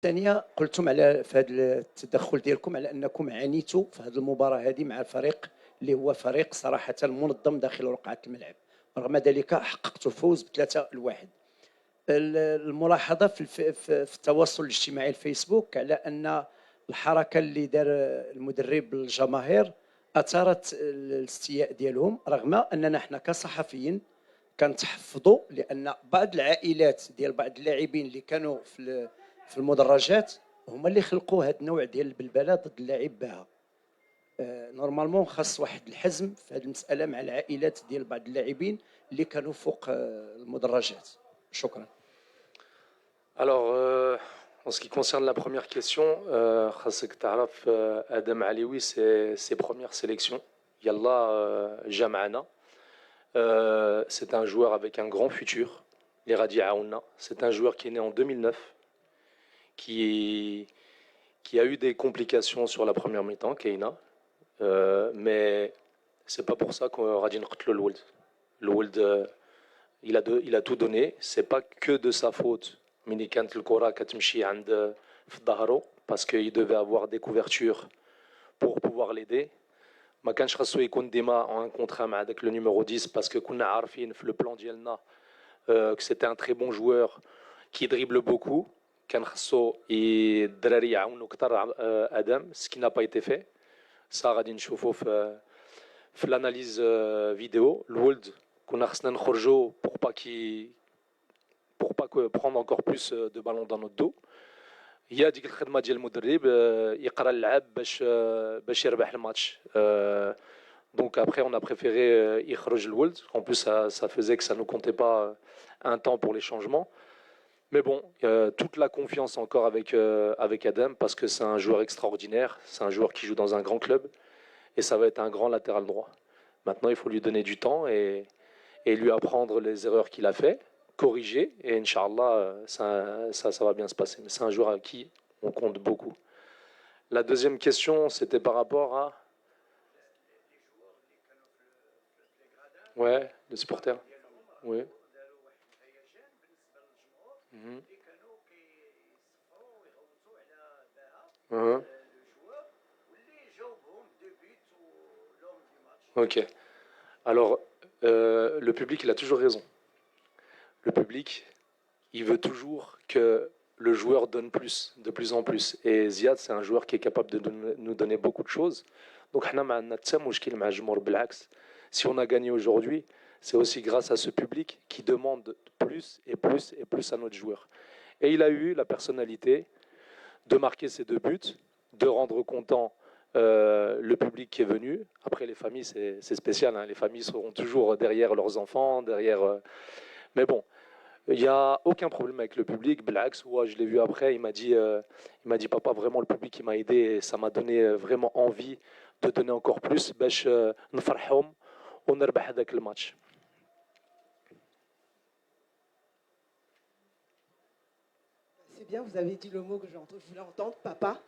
الثانيه قلتم على في هذا التدخل ديالكم على انكم عانيتوا في هذه المباراه هذه مع الفريق اللي هو فريق صراحه منظم داخل رقعه الملعب، رغم ذلك حققتوا فوز ب3-1. الملاحظه في التواصل الاجتماعي الفيسبوك على ان الحركه اللي دار المدرب الجماهير اثارت الاستياء ديالهم، رغم اننا حنا كصحفيين كنتحفظوا لان بعض العائلات ديال بعض اللاعبين اللي كانوا في المدرجات هما اللي خلقوا هذا النوع ديال البلبله ضد اللاعب بها. نورمالمون خاص واحد الحزم في هذه المساله مع العائلات ديال بعض اللاعبين اللي كانوا فوق المدرجات. شكرا. Alors, en ce qui concerne la première question, Khasek Taraf Adam Alioui, c'est ses premières sélections. Yallah Jam'ana. C'est un joueur avec un grand futur. Les Radi Aouna. C'est un joueur qui est né en 2009, qui a eu des complications sur la première mi-temps, Keina. Mais c'est pas pour ça qu'on Radin Qtlo Lwold. Lwold, il a tout donné. C'est pas que de sa faute. ملي كانت الكره كتمشي عند في ظهره باسكو يدوفي افوار دي كوفرتور بور بوفوار ليدي. ما كانش خاصو يكون ديما ان كونترا مع داك لو نيميرو 10 باسكو كنا عارفين في لو بلان ديالنا كو سيتي ان تري بون جوور كي دريبل بوكو. كان خاصو الدراري يعاونوا اكثر ادم سكي نا با ايتي في سا. غادي نشوفوا في الاناليز فيديو الولد كنا خصنا نخرجوا pour pas prendre encore plus de ballons dans notre dos. هي ديك الخدمه ديال المدرب يقرا اللعب باش يربح الماتش. Donc après on a préféré يخرج الولد. En plus ça faisait que ça ne comptait pas un temps pour les changements. Mais bon, toute la confiance encore avec Adam parce que c'est un joueur extraordinaire, c'est un joueur qui joue dans un grand club et ça va être un grand latéral droit. Maintenant, il faut lui donner du temps et lui apprendre les erreurs qu'il a fait, corriger, et Inch'Allah, ça va bien se passer. Mais c'est un joueur à qui on compte beaucoup. La deuxième question, c'était par rapport à... Ouais, les supporters. Oui. Ok. Alors, le public, il a toujours raison. Le public, il veut toujours que le joueur donne plus, de plus en plus. Et Ziad, c'est un joueur qui est capable de nous donner beaucoup de choses. Donc, si on a gagné aujourd'hui, c'est aussi grâce à ce public qui demande plus et plus et plus à notre joueur. Et il a eu la personnalité de marquer ses 2 buts, de rendre content le public qui est venu. Après, les familles, c'est spécial. Hein. Les familles seront toujours derrière leurs enfants, derrière... Mais bon, il n'y a aucun problème avec le public. Blax, ouais, je l'ai vu après, il m'a dit papa, vraiment le public il m'a aidé et ça m'a donné vraiment envie de donner encore plus. باش نفرحهم ونربح هذاك الماتش. C'est bien, vous avez dit le mot que je voulais entendre, papa.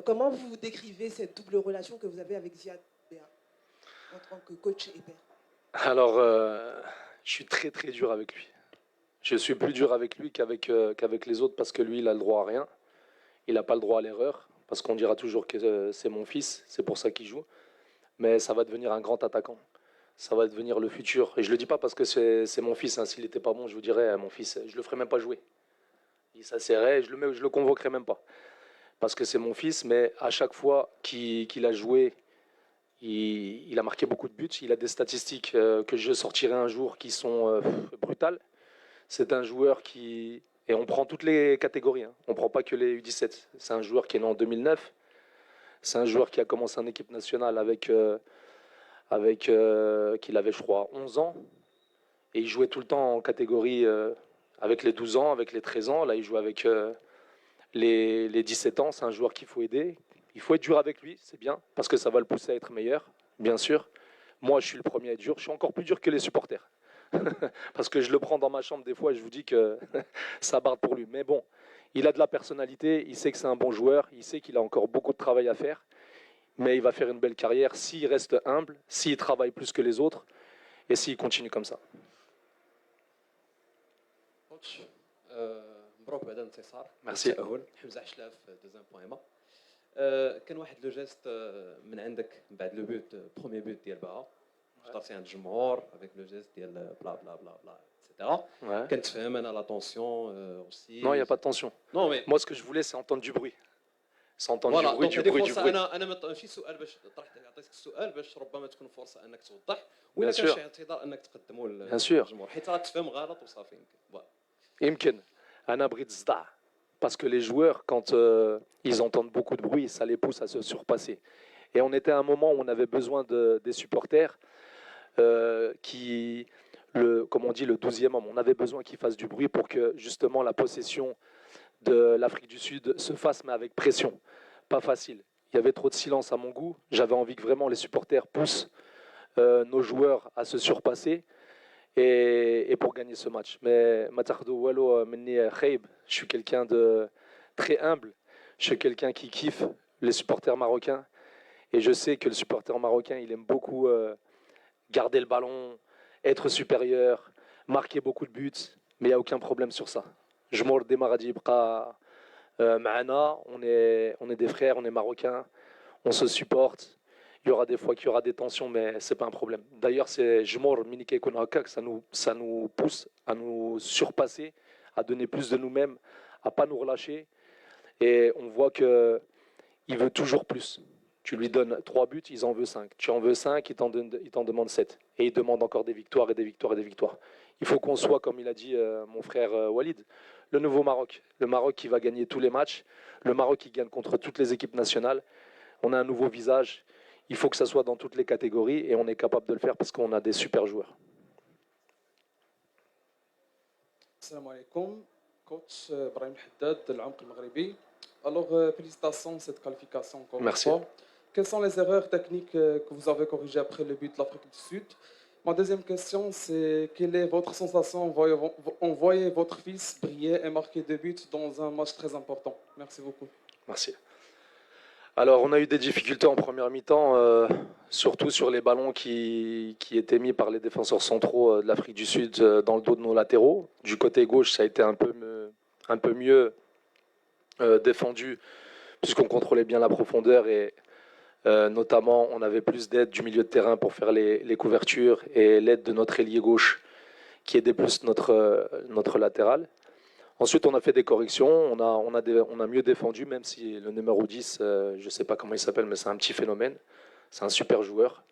Comment vous décrivez cette double relation que vous avez avec Ziad Béa en tant que coach et père? Alors, je suis très très dur avec lui. Je suis plus dur avec lui qu'avec les autres parce que lui, il a le droit à rien. Il n'a pas le droit à l'erreur parce qu'on dira toujours que c'est mon fils, c'est pour ça qu'il joue. Mais ça va devenir un grand attaquant. Ça va devenir le futur. Et je ne le dis pas parce que c'est mon fils. Hein. S'il n'était pas bon, je vous dirais, mon fils, je ne le ferais même pas jouer. Il s'asserrait, je le convoquerais même pas. Parce que c'est mon fils, mais à chaque fois qu'il a joué, il a marqué beaucoup de buts. Il a des statistiques que je sortirai un jour qui sont brutales. C'est un joueur qui... Et on prend toutes les catégories. Hein. On ne prend pas que les U17. C'est un joueur qui est né en 2009. C'est un joueur qui a commencé en équipe nationale qu'il avait, je crois, 11 ans. Et il jouait tout le temps en catégorie avec les 12 ans, avec les 13 ans. Là, il joue avec les 17 ans. C'est un joueur qu'il faut aider. Il faut être dur avec lui, c'est bien, parce que ça va le pousser à être meilleur, bien sûr. Moi, je suis le premier à être dur. Je suis encore plus dur que les supporters. Parce que je le prends dans ma chambre des fois et je vous dis que ça barde pour lui. Mais bon, il a de la personnalité, il sait que c'est un bon joueur, il sait qu'il a encore beaucoup de travail à faire, mais il va faire une belle carrière s'il reste humble, s'il travaille plus que les autres et s'il continue comme ça. مبروك بعد الانتصار. Merci. التأهل حمزة عشلاف دوزيام بوان ايما. كان واحد لو جيست من عندك من بعد لو بوت بروميي بوت ديال بها حضرتي عند الجمهور افيك لو جيست ديال بلا بلا بلا بلا اكسيتيرا. Ouais. كنتفهم انا لا طونسيون اوسي. Non, il n'y a pas de tension. نو مي Moi, ce que je voulais, c'est entendre du bruit. C'est entendre فوالا du bruit, دونك du هذه bruit, du فرصه bruit. انا ماشي سؤال باش طرحت عطيتك السؤال باش ربما تكون فرصه انك توضح ولا Bien كان sûr. شي اعتذار انك تقدموا Bien sûr. للجمهور حيت راه تفهم غلط وصافي يمكن. يمكن un abri de صداع. Parce que les joueurs, quand ils entendent beaucoup de bruit, ça les pousse à se surpasser. Et on était à un moment où on avait besoin des supporters comme on dit, le 12e homme. On avait besoin qu'ils fassent du bruit pour que justement la possession de l'Afrique du Sud se fasse, mais avec pression. Pas facile. Il y avait trop de silence à mon goût. J'avais envie que vraiment les supporters poussent nos joueurs à se surpasser et pour gagner ce match. Mais je suis quelqu'un de très humble. Je suis quelqu'un qui kiffe les supporters marocains. Et je sais que le supporter marocain, il aime beaucoup garder le ballon, être supérieur, marquer beaucoup de buts. Mais il n'y a aucun problème sur ça. Je m'en démarre Maana, on est des frères, on est marocains, on se supporte. Il y aura des fois qu'il y aura des tensions, mais ce n'est pas un problème. D'ailleurs, c'est Jmor Minike Konaka que ça nous pousse à nous surpasser, à donner plus de nous-mêmes, à ne pas nous relâcher. Et on voit qu'il veut toujours plus. Tu lui donnes 3 buts, il en veut 5. Tu en veux 5, il t'en demande 7. Et il demande encore des victoires et des victoires et des victoires. Il faut qu'on soit, comme il a dit mon frère Walid, le nouveau Maroc. Le Maroc qui va gagner tous les matchs. Le Maroc qui gagne contre toutes les équipes nationales. On a un nouveau visage. Il faut que ça soit dans toutes les catégories et on est capable de le faire parce qu'on a des super joueurs. Salam alaikum, coach Brahim Haddad de l'Amq al-Maghribi. Alors, félicitations cette qualification encore une Merci. fois. Quelles sont les erreurs techniques que vous avez corrigées après le but de l'Afrique du Sud? Ma deuxième question, c'est quelle est votre sensation en voyant votre fils briller et marquer 2 buts dans un match très important? Merci beaucoup. Merci. Alors, on a eu des difficultés en première mi-temps, surtout sur les ballons qui étaient mis par les défenseurs centraux de l'Afrique du Sud dans le dos de nos latéraux. Du côté gauche, ça a été un peu mieux défendu, puisqu'on contrôlait bien la profondeur et notamment, on avait plus d'aide du milieu de terrain pour faire les couvertures et l'aide de notre ailier gauche qui aidait plus notre latéral. Ensuite, on a fait des corrections, on a mieux défendu, même si le numéro 10, je ne sais pas comment il s'appelle, mais c'est un petit phénomène. C'est un super joueur.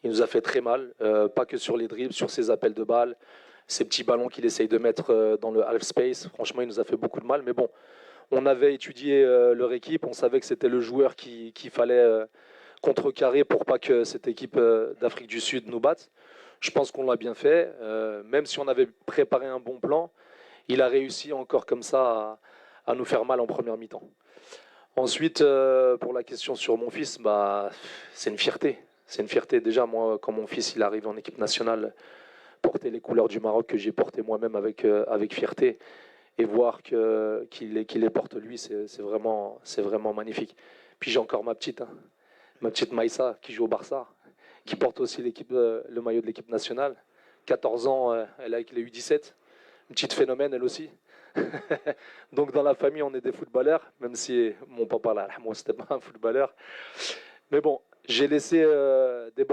Il nous a fait très mal, pas que sur les dribbles, sur ses appels de balles, ces petits ballons qu'il essaye de mettre dans le half space. Franchement, il nous a fait beaucoup de mal. Mais bon, on avait étudié leur équipe, on savait que c'était le joueur qu'il fallait contrecarrer pour pas que cette équipe d'Afrique du Sud nous batte. Je pense qu'on l'a bien fait, même si on avait préparé un bon plan. Il a réussi encore comme ça à nous faire mal en première mi-temps. Ensuite, pour la question sur mon fils, c'est une fierté. C'est une fierté. Déjà, moi, quand mon fils il arrive en équipe nationale, porter les couleurs du Maroc que j'ai porté moi-même avec fierté et voir qu'il les porte lui, c'est vraiment magnifique. Puis j'ai encore ma petite Maïssa qui joue au Barça, qui porte aussi le maillot de l'équipe nationale. 14 ans, elle est avec les U17. Une petite phénomène, elle aussi. Donc dans la famille, on est des footballeurs, même si mon papa, là, moi, c'était pas un footballeur. Mais bon, j'ai laissé des